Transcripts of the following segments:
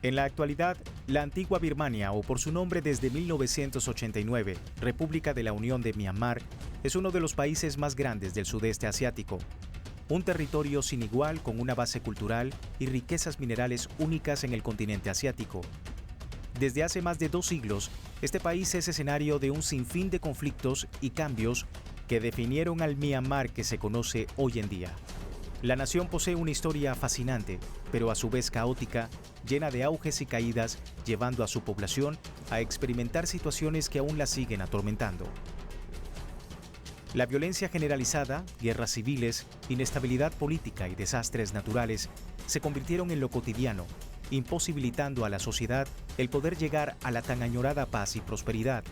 En la actualidad, la antigua Birmania, o por su nombre desde 1989, República de la Unión de Myanmar, es uno de los países más grandes del sudeste asiático. Un territorio sin igual con una base cultural y riquezas minerales únicas en el continente asiático. Desde hace más de 2 siglos, este país es escenario de un sinfín de conflictos y cambios que definieron al Myanmar que se conoce hoy en día. La nación posee una historia fascinante, pero a su vez caótica, llena de auges y caídas, llevando a su población a experimentar situaciones que aún la siguen atormentando. La violencia generalizada, guerras civiles, inestabilidad política y desastres naturales se convirtieron en lo cotidiano, imposibilitando a la sociedad el poder llegar a la tan añorada paz y prosperidad,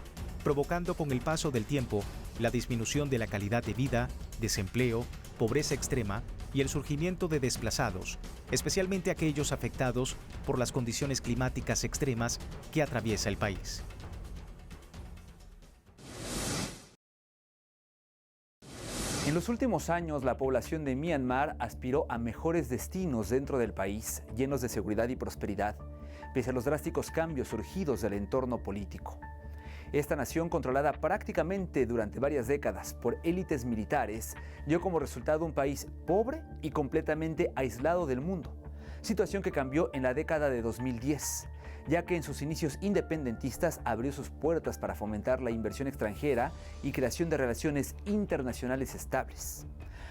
provocando con el paso del tiempo la disminución de la calidad de vida, desempleo, pobreza extrema y el surgimiento de desplazados, especialmente aquellos afectados por las condiciones climáticas extremas que atraviesa el país. En los últimos años, la población de Myanmar aspiró a mejores destinos dentro del país, llenos de seguridad y prosperidad, pese a los drásticos cambios surgidos del entorno político. Esta nación, controlada prácticamente durante varias décadas por élites militares, dio como resultado un país pobre y completamente aislado del mundo, situación que cambió en la década de 2010, ya que en sus inicios independentistas abrió sus puertas para fomentar la inversión extranjera y creación de relaciones internacionales estables.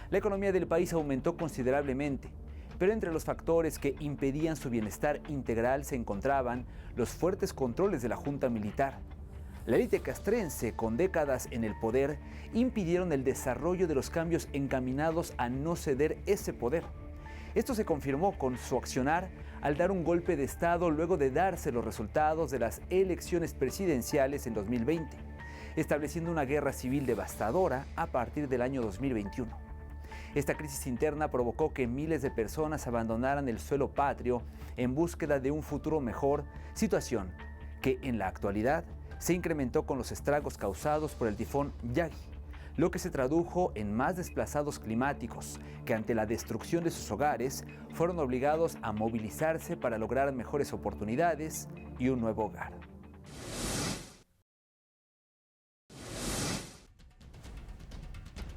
La economía del país aumentó considerablemente, pero entre los factores que impedían su bienestar integral se encontraban los fuertes controles de la junta militar. La élite castrense, con décadas en el poder, impidieron el desarrollo de los cambios encaminados a no ceder ese poder. Esto se confirmó con su accionar al dar un golpe de Estado luego de darse los resultados de las elecciones presidenciales en 2020, estableciendo una guerra civil devastadora a partir del año 2021. Esta crisis interna provocó que miles de personas abandonaran el suelo patrio en búsqueda de un futuro mejor, situación que en la actualidad se incrementó con los estragos causados por el tifón Yagi, lo que se tradujo en más desplazados climáticos que ante la destrucción de sus hogares fueron obligados a movilizarse para lograr mejores oportunidades y un nuevo hogar.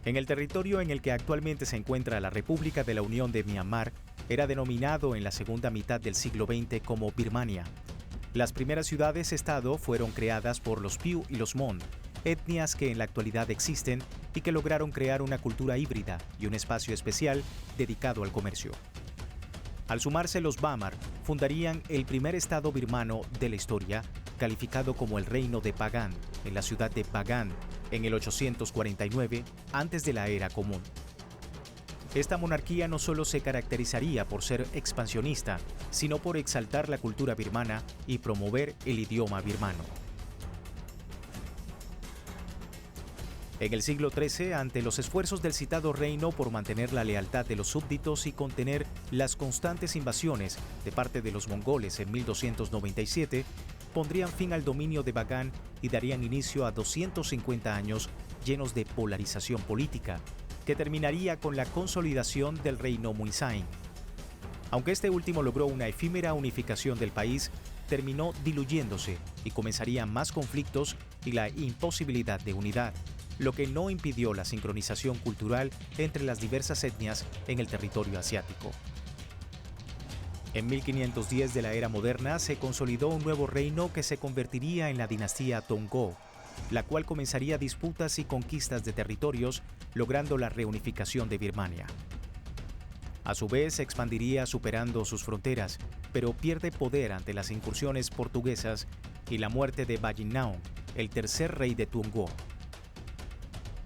En el territorio en el que actualmente se encuentra la República de la Unión de Myanmar, era denominado en la segunda mitad del siglo XX como Birmania. Las primeras ciudades-estado fueron creadas por los Piu y los Mon, etnias que en la actualidad existen y que lograron crear una cultura híbrida y un espacio especial dedicado al comercio. Al sumarse los Bamar, fundarían el primer estado birmano de la historia, calificado como el Reino de Bagan, en la ciudad de Bagan, en el 849, antes de la Era Común. Esta monarquía no solo se caracterizaría por ser expansionista, sino por exaltar la cultura birmana y promover el idioma birmano. En el siglo XIII, ante los esfuerzos del citado reino por mantener la lealtad de los súbditos y contener las constantes invasiones de parte de los mongoles en 1297, pondrían fin al dominio de Bagan y darían inicio a 250 años llenos de polarización política, que terminaría con la consolidación del reino Muizhai. Aunque este último logró una efímera unificación del país, terminó diluyéndose y comenzarían más conflictos y la imposibilidad de unidad, lo que no impidió la sincronización cultural entre las diversas etnias en el territorio asiático. En 1510 de la era moderna se consolidó un nuevo reino que se convertiría en la dinastía Tonggo, la cual comenzaría disputas y conquistas de territorios, logrando la reunificación de Birmania. A su vez, se expandiría superando sus fronteras, pero pierde poder ante las incursiones portuguesas y la muerte de Bajinnaung, el tercer rey de Tonggo.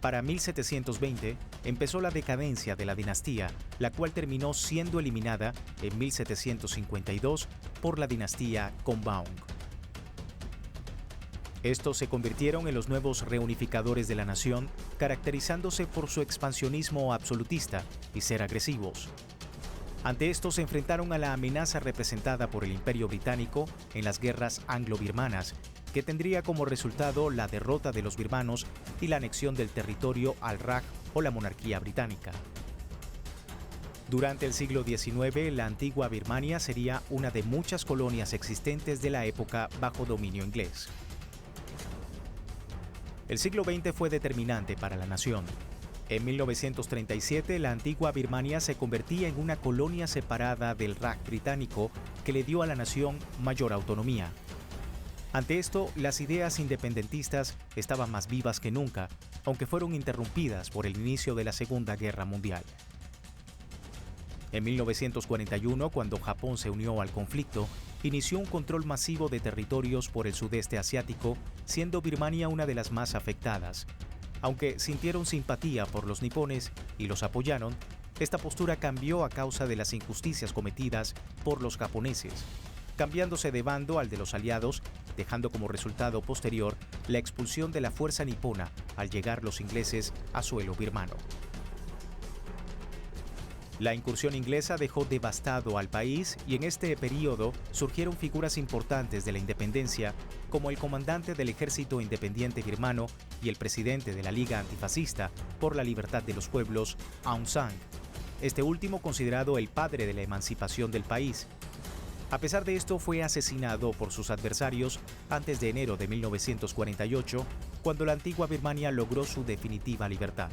Para 1720 empezó la decadencia de la dinastía, la cual terminó siendo eliminada en 1752 por la dinastía Konbaung. Estos se convirtieron en los nuevos reunificadores de la nación, caracterizándose por su expansionismo absolutista y ser agresivos. Ante esto se enfrentaron a la amenaza representada por el Imperio Británico en las guerras anglo-birmanas, que tendría como resultado la derrota de los birmanos y la anexión del territorio al Raj o la monarquía británica. Durante el siglo XIX, la antigua Birmania sería una de muchas colonias existentes de la época bajo dominio inglés. El siglo XX fue determinante para la nación. En 1937, la antigua Birmania se convertía en una colonia separada del Raj británico que le dio a la nación mayor autonomía. Ante esto, las ideas independentistas estaban más vivas que nunca, aunque fueron interrumpidas por el inicio de la Segunda Guerra Mundial. En 1941, cuando Japón se unió al conflicto, inició un control masivo de territorios por el sudeste asiático, siendo Birmania una de las más afectadas. Aunque sintieron simpatía por los nipones y los apoyaron, esta postura cambió a causa de las injusticias cometidas por los japoneses, cambiándose de bando al de los aliados, dejando como resultado posterior la expulsión de la fuerza nipona al llegar los ingleses a suelo birmano. La incursión inglesa dejó devastado al país y en este periodo surgieron figuras importantes de la independencia como el comandante del Ejército Independiente Birmano y el presidente de la Liga Antifascista por la Libertad de los Pueblos, Aung San, este último considerado el padre de la emancipación del país. A pesar de esto, fue asesinado por sus adversarios antes de enero de 1948, cuando la antigua Birmania logró su definitiva libertad.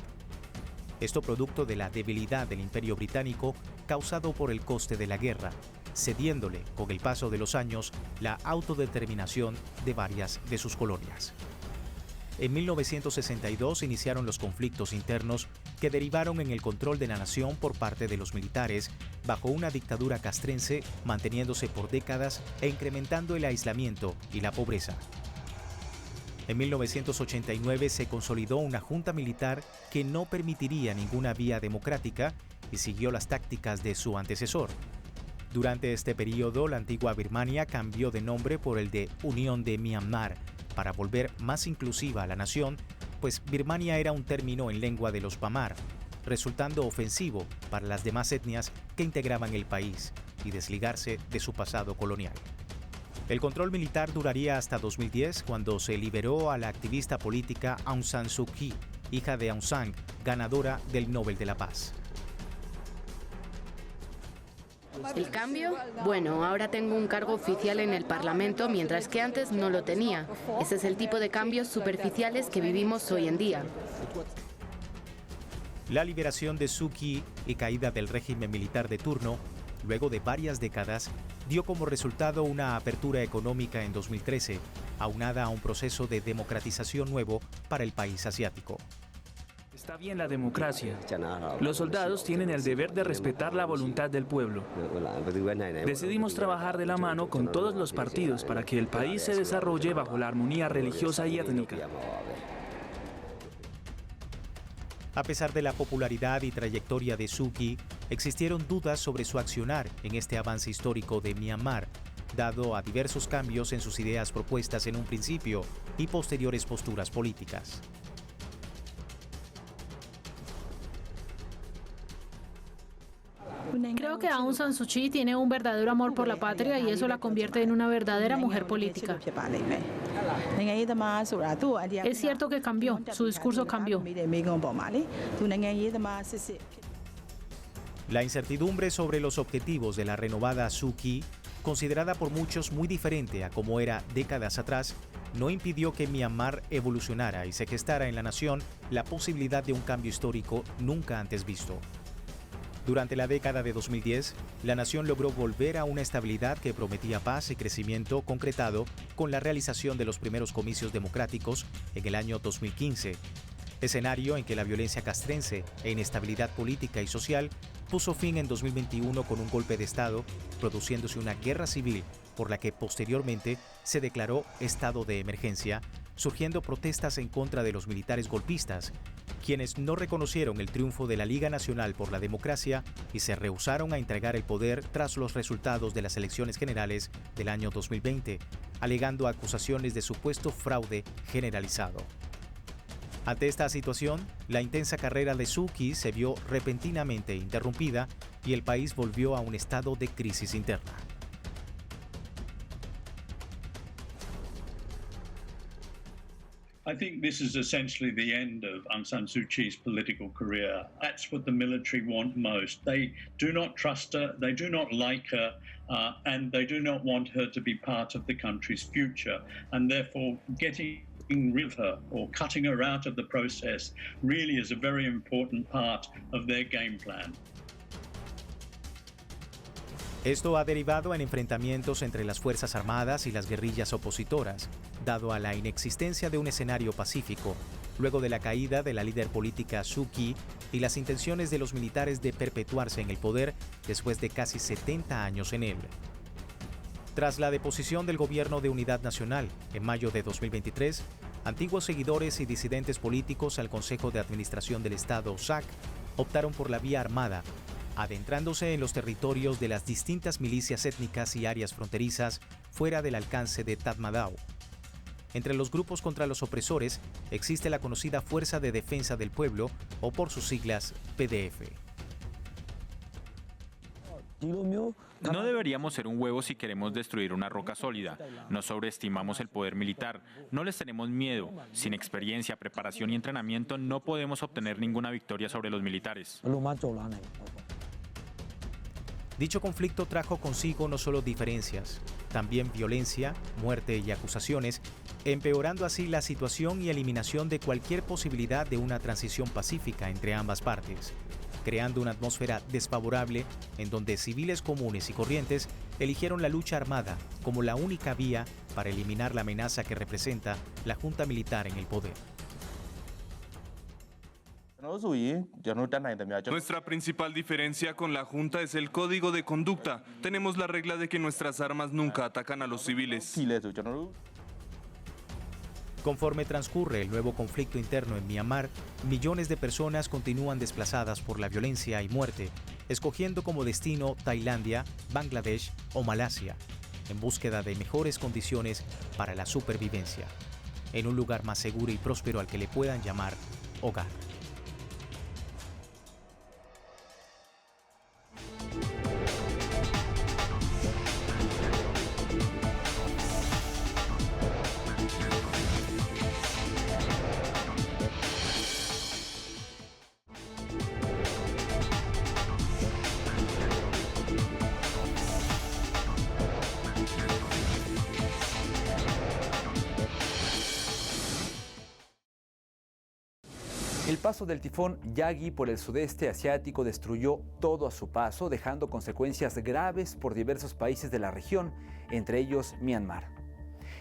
Esto producto de la debilidad del Imperio Británico causado por el coste de la guerra, cediéndole, con el paso de los años, la autodeterminación de varias de sus colonias. En 1962 iniciaron los conflictos internos que derivaron en el control de la nación por parte de los militares bajo una dictadura castrense manteniéndose por décadas e incrementando el aislamiento y la pobreza. En 1989 se consolidó una junta militar que no permitiría ninguna vía democrática y siguió las tácticas de su antecesor. Durante este periodo, la antigua Birmania cambió de nombre por el de Unión de Myanmar para volver más inclusiva a la nación, pues Birmania era un término en lengua de los Pamar, resultando ofensivo para las demás etnias que integraban el país y desligarse de su pasado colonial. El control militar duraría hasta 2010, cuando se liberó a la activista política Aung San Suu Kyi, hija de Aung San, ganadora del Nobel de la Paz. ¿El cambio? Bueno, ahora tengo un cargo oficial en el Parlamento, mientras que antes no lo tenía. Ese es el tipo de cambios superficiales que vivimos hoy en día. La liberación de Suu Kyi y caída del régimen militar de turno, luego de varias décadas, dio como resultado una apertura económica en 2013, aunada a un proceso de democratización nuevo para el país asiático. Está bien la democracia. Los soldados tienen el deber de respetar la voluntad del pueblo. Decidimos trabajar de la mano con todos los partidos para que el país se desarrolle bajo la armonía religiosa y étnica. A pesar de la popularidad y trayectoria de Suu Kyi, existieron dudas sobre su accionar en este avance histórico de Myanmar, dado a diversos cambios en sus ideas propuestas en un principio y posteriores posturas políticas. Creo que Aung San Suu Kyi tiene un verdadero amor por la patria y eso la convierte en una verdadera mujer política. Es cierto que cambió, su discurso cambió. La incertidumbre sobre los objetivos de la renovada Suu Kyi, considerada por muchos muy diferente a como era décadas atrás, no impidió que Myanmar evolucionara y se gestara en la nación la posibilidad de un cambio histórico nunca antes visto. Durante la década de 2010, la nación logró volver a una estabilidad que prometía paz y crecimiento concretado con la realización de los primeros comicios democráticos en el año 2015, escenario en que la violencia castrense e inestabilidad política y social puso fin en 2021 con un golpe de Estado, produciéndose una guerra civil por la que posteriormente se declaró estado de emergencia, surgiendo protestas en contra de los militares golpistas, quienes no reconocieron el triunfo de la Liga Nacional por la Democracia y se rehusaron a entregar el poder tras los resultados de las elecciones generales del año 2020, alegando acusaciones de supuesto fraude generalizado. Ante esta situación, la intensa carrera de Suu Kyi se vio repentinamente interrumpida y el país volvió a un estado de crisis interna. I think this is essentially the end of Aung San Suu Kyi's political career. That's what the military want most. They do not trust her, they do not like her, and they do not want her to be part of the country's future. And therefore, getting rid of her or cutting her out of the process really is a very important part of their game plan. Esto ha derivado en enfrentamientos entre las Fuerzas Armadas y las guerrillas opositoras, dado a la inexistencia de un escenario pacífico, luego de la caída de la líder política Suu Kyi y las intenciones de los militares de perpetuarse en el poder después de casi 70 años en él. Tras la deposición del Gobierno de Unidad Nacional en mayo de 2023, antiguos seguidores y disidentes políticos al Consejo de Administración del Estado, SAC, optaron por la vía armada, adentrándose en los territorios de las distintas milicias étnicas y áreas fronterizas fuera del alcance de Tatmadaw. Entre los grupos contra los opresores existe la conocida Fuerza de Defensa del Pueblo, o por sus siglas PDF. No deberíamos ser un huevo si queremos destruir una roca sólida. No sobreestimamos el poder militar. No les tenemos miedo. Sin experiencia, preparación y entrenamiento no podemos obtener ninguna victoria sobre los militares. Dicho conflicto trajo consigo no solo diferencias, también violencia, muerte y acusaciones, empeorando así la situación y eliminación de cualquier posibilidad de una transición pacífica entre ambas partes, creando una atmósfera desfavorable en donde civiles comunes y corrientes eligieron la lucha armada como la única vía para eliminar la amenaza que representa la junta militar en el poder. Nuestra principal diferencia con la Junta es el código de conducta. Tenemos la regla de que nuestras armas nunca atacan a los civiles. Conforme transcurre el nuevo conflicto interno en Myanmar, millones de personas continúan desplazadas por la violencia y muerte, escogiendo como destino Tailandia, Bangladesh o Malasia, en búsqueda de mejores condiciones para la supervivencia, en un lugar más seguro y próspero al que le puedan llamar hogar. El paso del tifón Yagi por el sudeste asiático destruyó todo a su paso, dejando consecuencias graves por diversos países de la región, entre ellos Myanmar.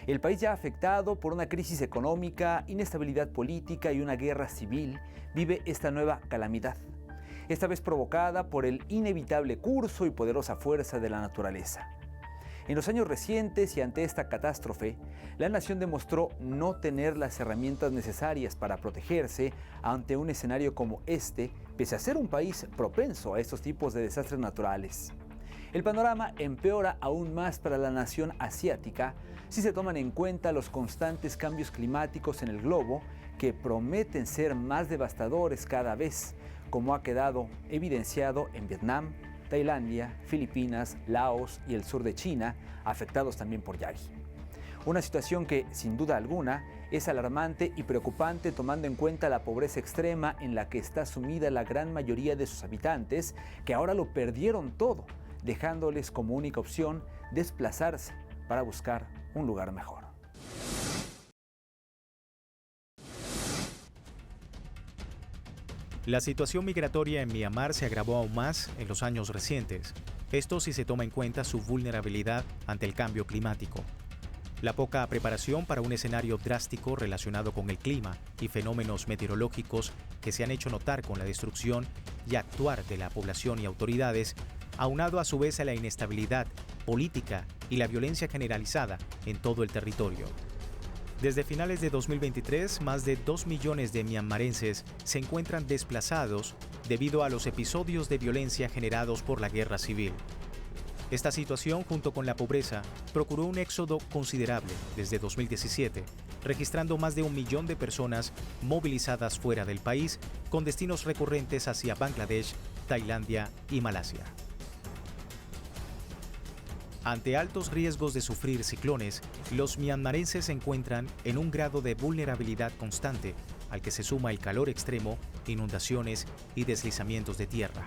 El país ya afectado por una crisis económica, inestabilidad política y una guerra civil, vive esta nueva calamidad, esta vez provocada por el inevitable curso y poderosa fuerza de la naturaleza. En los años recientes y ante esta catástrofe, la nación demostró no tener las herramientas necesarias para protegerse ante un escenario como este, pese a ser un país propenso a estos tipos de desastres naturales. El panorama empeora aún más para la nación asiática si se toman en cuenta los constantes cambios climáticos en el globo que prometen ser más devastadores cada vez, como ha quedado evidenciado en Vietnam, Tailandia, Filipinas, Laos y el sur de China, afectados también por Yagi. Una situación que, sin duda alguna, es alarmante y preocupante tomando en cuenta la pobreza extrema en la que está sumida la gran mayoría de sus habitantes, que ahora lo perdieron todo, dejándoles como única opción desplazarse para buscar un lugar mejor. La situación migratoria en Myanmar se agravó aún más en los años recientes. Esto si se toma en cuenta su vulnerabilidad ante el cambio climático. La poca preparación para un escenario drástico relacionado con el clima y fenómenos meteorológicos que se han hecho notar con la destrucción y actuar de la población y autoridades, aunado a su vez a la inestabilidad política y la violencia generalizada en todo el territorio. Desde finales de 2023, más de 2 millones de myanmarenses se encuentran desplazados debido a los episodios de violencia generados por la guerra civil. Esta situación, junto con la pobreza, procuró un éxodo considerable desde 2017, registrando más de 1 millón de personas movilizadas fuera del país, con destinos recurrentes hacia Bangladesh, Tailandia y Malasia. Ante altos riesgos de sufrir ciclones, los myanmarenses se encuentran en un grado de vulnerabilidad constante, al que se suma el calor extremo, inundaciones y deslizamientos de tierra.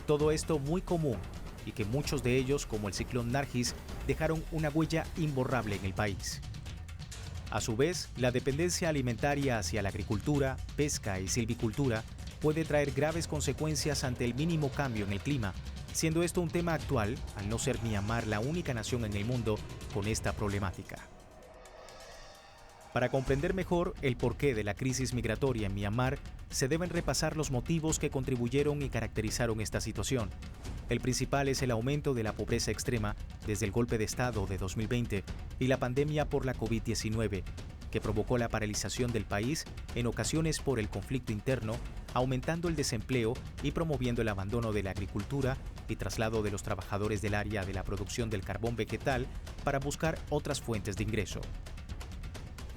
Todo esto muy común y que muchos de ellos, como el ciclón Nargis, dejaron una huella imborrable en el país. A su vez, la dependencia alimentaria hacia la agricultura, pesca y silvicultura puede traer graves consecuencias ante el mínimo cambio en el clima, siendo esto un tema actual al no ser Myanmar la única nación en el mundo con esta problemática. Para comprender mejor el porqué de la crisis migratoria en Myanmar, se deben repasar los motivos que contribuyeron y caracterizaron esta situación. El principal es el aumento de la pobreza extrema desde el golpe de Estado de 2020 y la pandemia por la COVID-19, que provocó la paralización del país en ocasiones por el conflicto interno, aumentando el desempleo y promoviendo el abandono de la agricultura y traslado de los trabajadores del área de la producción del carbón vegetal para buscar otras fuentes de ingreso.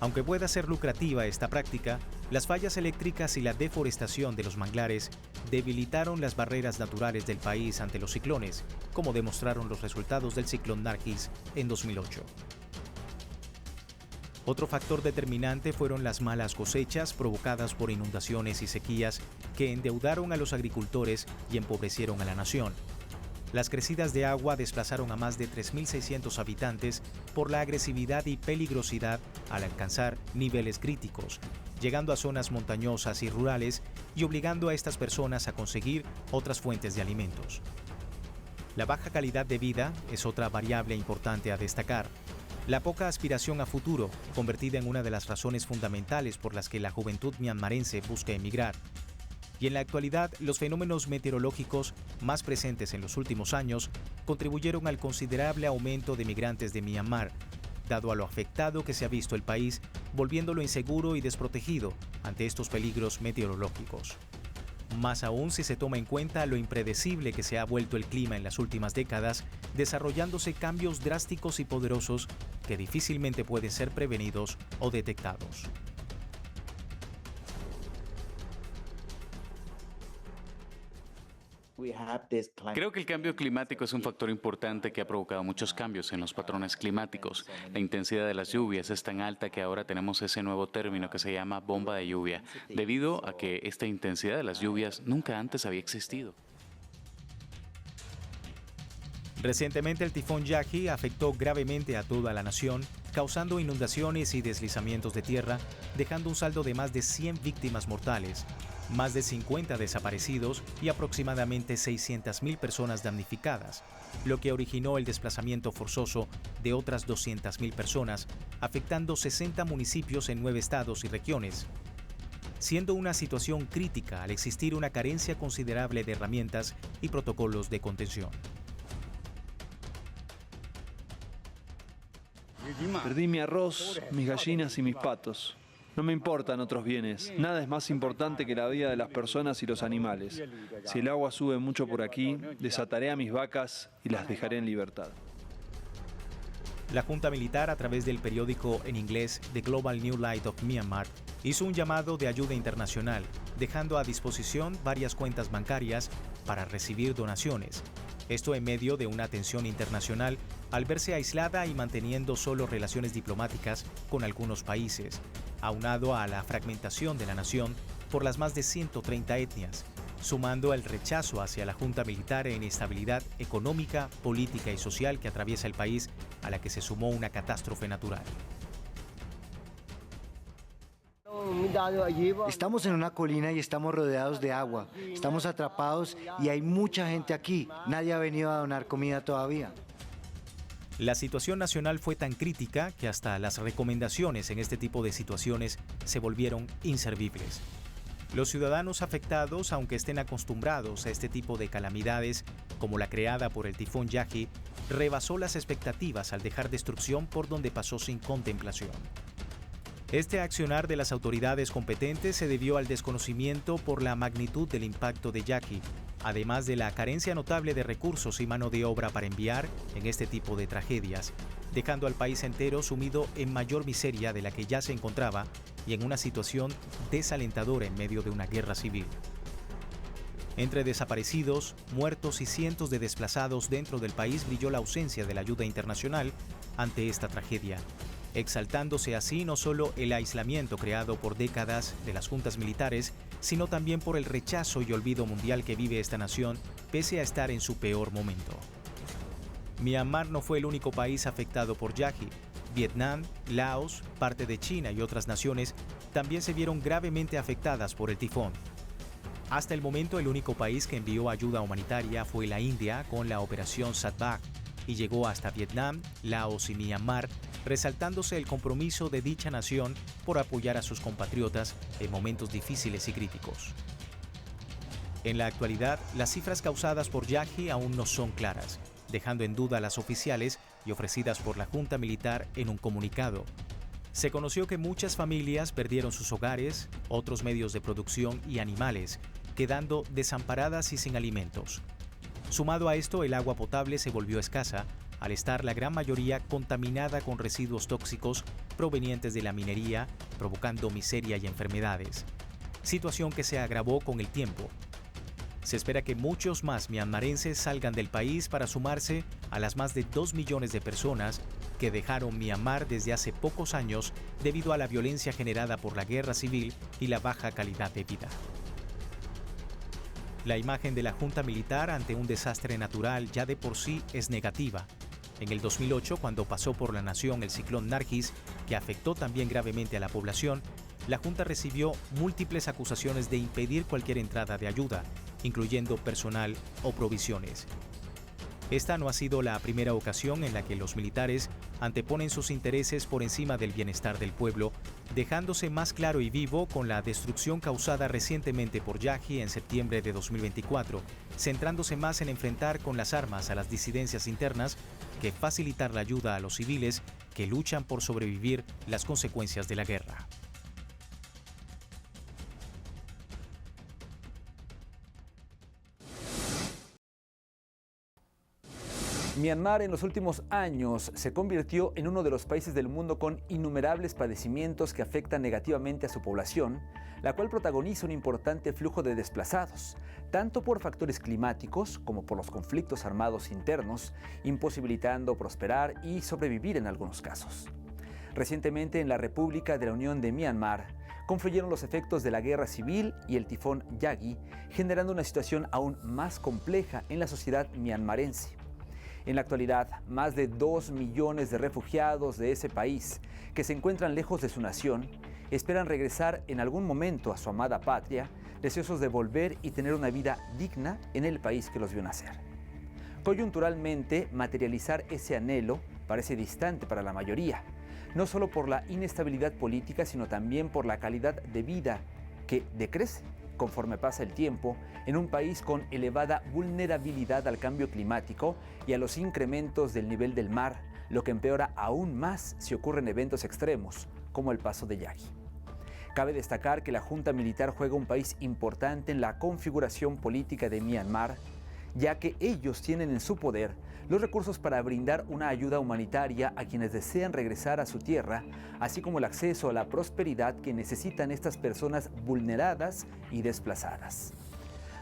Aunque pueda ser lucrativa esta práctica, las fallas eléctricas y la deforestación de los manglares debilitaron las barreras naturales del país ante los ciclones, como demostraron los resultados del ciclón Nargis en 2008. Otro factor determinante fueron las malas cosechas provocadas por inundaciones y sequías que endeudaron a los agricultores y empobrecieron a la nación. Las crecidas de agua desplazaron a más de 3.600 habitantes por la agresividad y peligrosidad al alcanzar niveles críticos, llegando a zonas montañosas y rurales y obligando a estas personas a conseguir otras fuentes de alimentos. La baja calidad de vida es otra variable importante a destacar. La poca aspiración a futuro, convertida en una de las razones fundamentales por las que la juventud myanmarense busca emigrar. Y en la actualidad, los fenómenos meteorológicos más presentes en los últimos años contribuyeron al considerable aumento de migrantes de Myanmar, dado a lo afectado que se ha visto el país, volviéndolo inseguro y desprotegido ante estos peligros meteorológicos. Más aún si se toma en cuenta lo impredecible que se ha vuelto el clima en las últimas décadas, desarrollándose cambios drásticos y poderosos que difícilmente pueden ser prevenidos o detectados. Creo que el cambio climático es un factor importante que ha provocado muchos cambios en los patrones climáticos. La intensidad de las lluvias es tan alta que ahora tenemos ese nuevo término que se llama bomba de lluvia, debido a que esta intensidad de las lluvias nunca antes había existido. Recientemente el tifón Yagi afectó gravemente a toda la nación, causando inundaciones y deslizamientos de tierra, dejando un saldo de más de 100 víctimas mortales, más de 50 desaparecidos y aproximadamente 600.000 personas damnificadas, lo que originó el desplazamiento forzoso de otras 200.000 personas, afectando 60 municipios en 9 estados y regiones, siendo una situación crítica al existir una carencia considerable de herramientas y protocolos de contención. Perdí mi arroz, mis gallinas y mis patos. No me importan otros bienes. Nada es más importante que la vida de las personas y los animales. Si el agua sube mucho por aquí, desataré a mis vacas y las dejaré en libertad. La Junta Militar, a través del periódico en inglés The Global New Light of Myanmar, hizo un llamado de ayuda internacional, dejando a disposición varias cuentas bancarias para recibir donaciones. Esto en medio de una tensión internacional al verse aislada y manteniendo solo relaciones diplomáticas con algunos países, aunado a la fragmentación de la nación por las más de 130 etnias, sumando el rechazo hacia la Junta Militar en inestabilidad económica, política y social que atraviesa el país, a la que se sumó una catástrofe natural. Estamos en una colina y estamos rodeados de agua. Estamos atrapados y hay mucha gente aquí. Nadie ha venido a donar comida todavía. La situación nacional fue tan crítica que hasta las recomendaciones en este tipo de situaciones se volvieron inservibles. Los ciudadanos afectados, aunque estén acostumbrados a este tipo de calamidades, como la creada por el tifón Yagi, rebasó las expectativas al dejar destrucción por donde pasó sin contemplación. Este accionar de las autoridades competentes se debió al desconocimiento por la magnitud del impacto de Yagi, además de la carencia notable de recursos y mano de obra para enviar en este tipo de tragedias, dejando al país entero sumido en mayor miseria de la que ya se encontraba y en una situación desalentadora en medio de una guerra civil. Entre desaparecidos, muertos y cientos de desplazados dentro del país brilló la ausencia de la ayuda internacional ante esta tragedia, exaltándose así no solo el aislamiento creado por décadas de las juntas militares, sino también por el rechazo y olvido mundial que vive esta nación pese a estar en su peor momento. Myanmar no fue el único país afectado por Yagi. Vietnam, Laos, parte de China y otras naciones también se vieron gravemente afectadas por el tifón. Hasta el momento, el único país que envió ayuda humanitaria fue la India con la operación Satbak y llegó hasta Vietnam, Laos y Myanmar, resaltándose el compromiso de dicha nación por apoyar a sus compatriotas en momentos difíciles y críticos. En la actualidad, las cifras causadas por Yagi aún no son claras, dejando en duda a las oficiales y ofrecidas por la junta militar en un comunicado. Se conoció que muchas familias perdieron sus hogares, otros medios de producción y animales, quedando desamparadas y sin alimentos. Sumado a esto, el agua potable se volvió escasa, al estar la gran mayoría contaminada con residuos tóxicos provenientes de la minería, provocando miseria y enfermedades, situación que se agravó con el tiempo. Se espera que muchos más myanmarenses salgan del país para sumarse a las más de 2 millones de personas que dejaron Myanmar desde hace pocos años debido a la violencia generada por la guerra civil y la baja calidad de vida. La imagen de la junta militar ante un desastre natural ya de por sí es negativa. En el 2008, cuando pasó por la nación el ciclón Nargis, que afectó también gravemente a la población, la junta recibió múltiples acusaciones de impedir cualquier entrada de ayuda, incluyendo personal o provisiones. Esta no ha sido la primera ocasión en la que los militares anteponen sus intereses por encima del bienestar del pueblo, dejándose más claro y vivo con la destrucción causada recientemente por Yagi en septiembre de 2024, centrándose más en enfrentar con las armas a las disidencias internas que facilitar la ayuda a los civiles que luchan por sobrevivir las consecuencias de la guerra. Myanmar en los últimos años se convirtió en uno de los países del mundo con innumerables padecimientos que afectan negativamente a su población, la cual protagoniza un importante flujo de desplazados, tanto por factores climáticos como por los conflictos armados internos, imposibilitando prosperar y sobrevivir en algunos casos. Recientemente en la República de la Unión de Myanmar, confluyeron los efectos de la guerra civil y el tifón Yagi, generando una situación aún más compleja en la sociedad myanmarense. En la actualidad, más de 2 millones de refugiados de ese país, que se encuentran lejos de su nación, esperan regresar en algún momento a su amada patria, deseosos de volver y tener una vida digna en el país que los vio nacer. Coyunturalmente, materializar ese anhelo parece distante para la mayoría, no solo por la inestabilidad política, sino también por la calidad de vida que decrece conforme pasa el tiempo en un país con elevada vulnerabilidad al cambio climático y a los incrementos del nivel del mar, lo que empeora aún más si ocurren eventos extremos, como el paso de Yagi. Cabe destacar que la junta militar juega un país importante en la configuración política de Myanmar, ya que ellos tienen en su poder los recursos para brindar una ayuda humanitaria a quienes desean regresar a su tierra, así como el acceso a la prosperidad que necesitan estas personas vulneradas y desplazadas.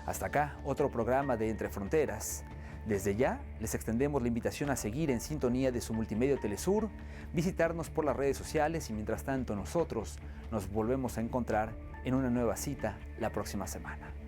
Hasta acá, otro programa de Entre Fronteras. Desde ya, les extendemos la invitación a seguir en sintonía de su multimedia Telesur, visitarnos por las redes sociales y mientras tanto nosotros nos volvemos a encontrar en una nueva cita la próxima semana.